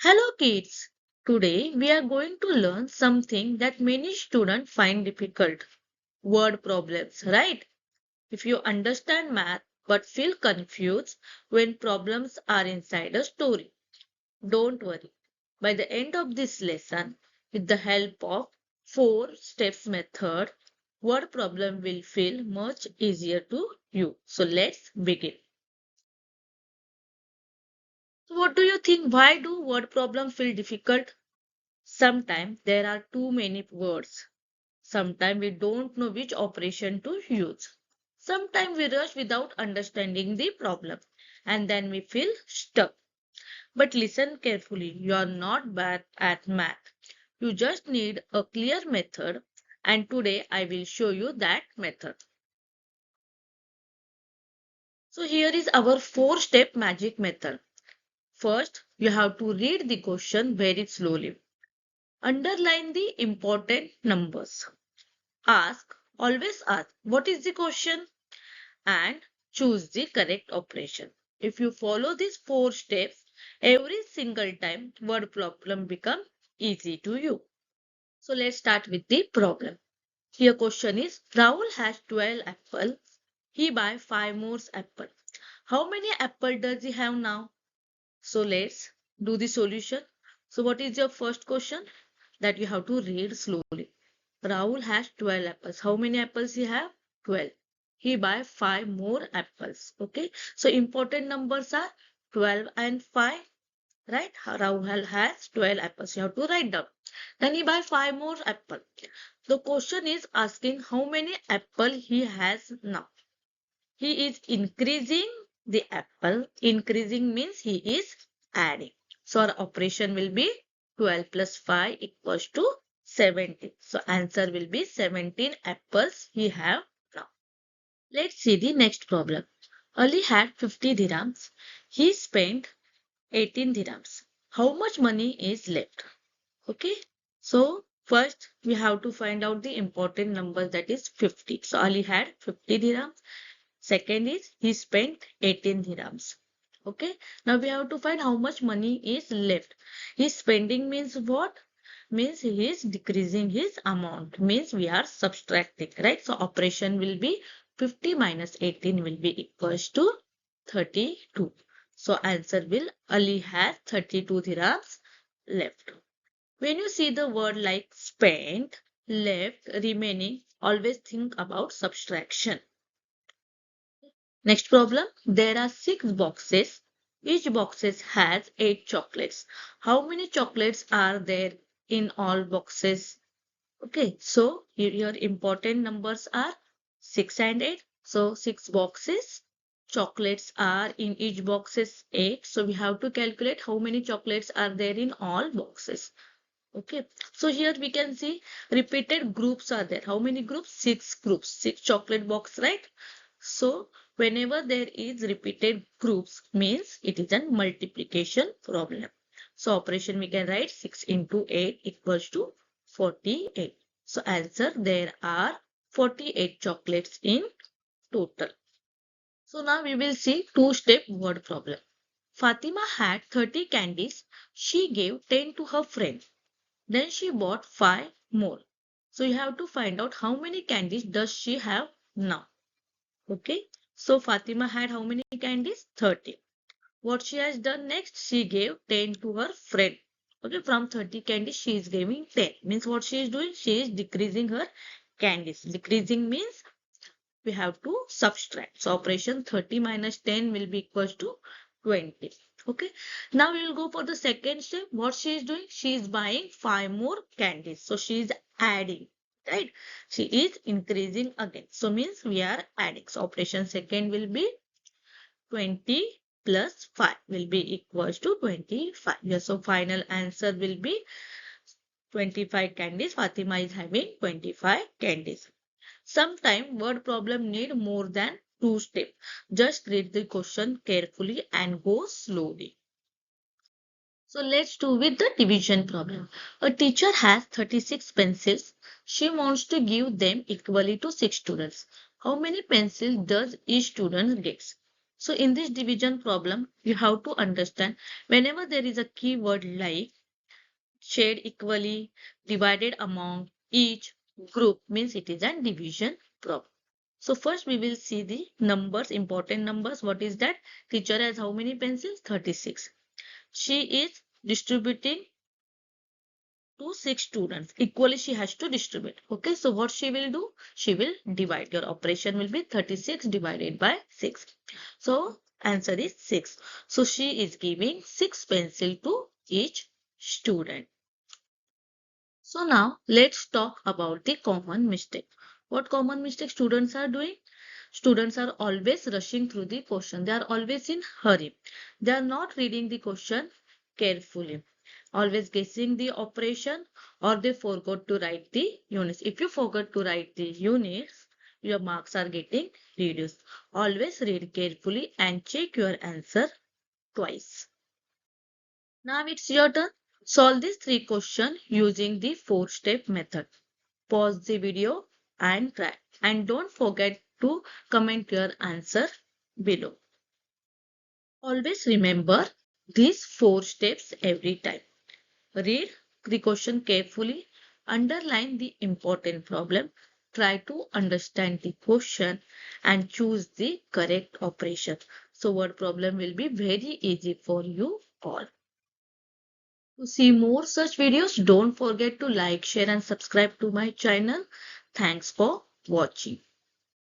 Hello kids! Today we are going to learn something that many students find difficult. Word problems, right? If you understand math but feel confused when problems are inside a story, don't worry. By the end of this lesson, with the help of 4 steps method, word problem will feel much easier to you. So let's begin. So what do you think? Why do word problem feel difficult? Sometimes there are too many words. Sometimes we don't know which operation to use. Sometimes we rush without understanding the problem and then we feel stuck. But listen carefully, you are not bad at math. You just need a clear method, and today I will show you that method. So here is our 4 step magic method. First, you have to read the question very slowly. Underline the important numbers. Always ask, what is the question? And choose the correct operation. If you follow these 4 steps, every single time word problem become easy to you. So let's start with the problem. Here question is, Rahul has 12 apples. He buy 5 more apples. How many apple does he have now? So let's do the solution. So what is your first question? That you have to read slowly. Rahul has 12 apples. How many apples he have? 12. He buy 5 more apples. Okay. So important numbers are 12 and 5. Right? Rahul has 12 apples. You have to write down. Then he buy 5 more apples. The question is asking how many apple he has now. He is increasing the apple. Increasing means he is adding. So our operation will be 12 plus 5 equals to 17. So answer will be 17 apples he have now. Let's see the next problem. Ali had 50 dirhams. He spent 18 dirhams. How much money is left? Okay. So first we have to find out the important number, that is 50. So Ali had 50 dirhams. Second is he spent 18 dirhams. Okay. Now we have to find how much money is left. His spending means what? Means he is decreasing his amount. Means we are subtracting, right? So operation will be 50 minus 18 will be equals to 32. So answer will Ali has 32 dirhams left. When you see the word like spent, left, remaining, always think about subtraction. Next problem. There are 6 boxes. Each boxes has 8 chocolates. How many chocolates are there in all boxes? Okay, so your important numbers are 6 and 8. So 6 boxes. Chocolates are in each boxes 8. So we have to calculate how many chocolates are there in all boxes. Okay, so here we can see repeated groups are there. How many groups? 6 groups. 6 chocolate box, right? So whenever there is repeated groups means it is a multiplication problem. So operation we can write 6 into 8 equals to 48. So answer, there are 48 chocolates in total. So now we will see 2-step word problem. Fatima had 30 candies. She gave 10 to her friend. Then she bought 5 more. So you have to find out how many candies does she have now. Okay. So Fatima had how many candies? 30. What she has done next? She gave 10 to her friend. Okay. From 30 candies, she is giving 10. Means what she is doing? She is decreasing her candies. Decreasing means we have to subtract. So operation 30 minus 10 will be equals to 20. Okay. Now we will go for the second step. What she is doing? She is buying 5 more candies. So she is adding, right? She is increasing again. So means we are adding. So operation second will be 20 plus 5 will be equals to 25. Yes, so final answer will be 25 candies. Fatima is having 25 candies. Sometimes word problem need more than 2 steps. Just read the question carefully and go slowly. So let's do with the division problem. A teacher has 36 pencils. She wants to give them equally to 6 students. How many pencils does each student get? So in this division problem, you have to understand whenever there is a keyword like shared equally, divided among each group means it is a division problem. So first we will see the numbers, important numbers. What is that? Teacher has how many pencils? 36. She is distributing to 6 students. Equally she has to distribute. Okay, so what she will do? She will divide. Your operation will be 36 divided by 6. So answer is 6. So she is giving 6 pencil to each student. So now let's talk about the common mistake. What common mistake students are doing? Students are always rushing through the question. They are always in hurry. They are not reading the question carefully. Always guessing the operation, or they forgot to write the units. If you forget to write the units, your marks are getting reduced. Always read carefully and check your answer twice. Now it's your turn. Solve these 3 questions using the 4-step method. Pause the video and try. And don't forget to comment your answer below. Always remember these 4 steps every time. Read the question carefully, underline the important problem, try to understand the question and choose the correct operation. So word problem will be very easy for you all. To see more such videos, don't forget to like, share and subscribe to my channel. Thanks for watching.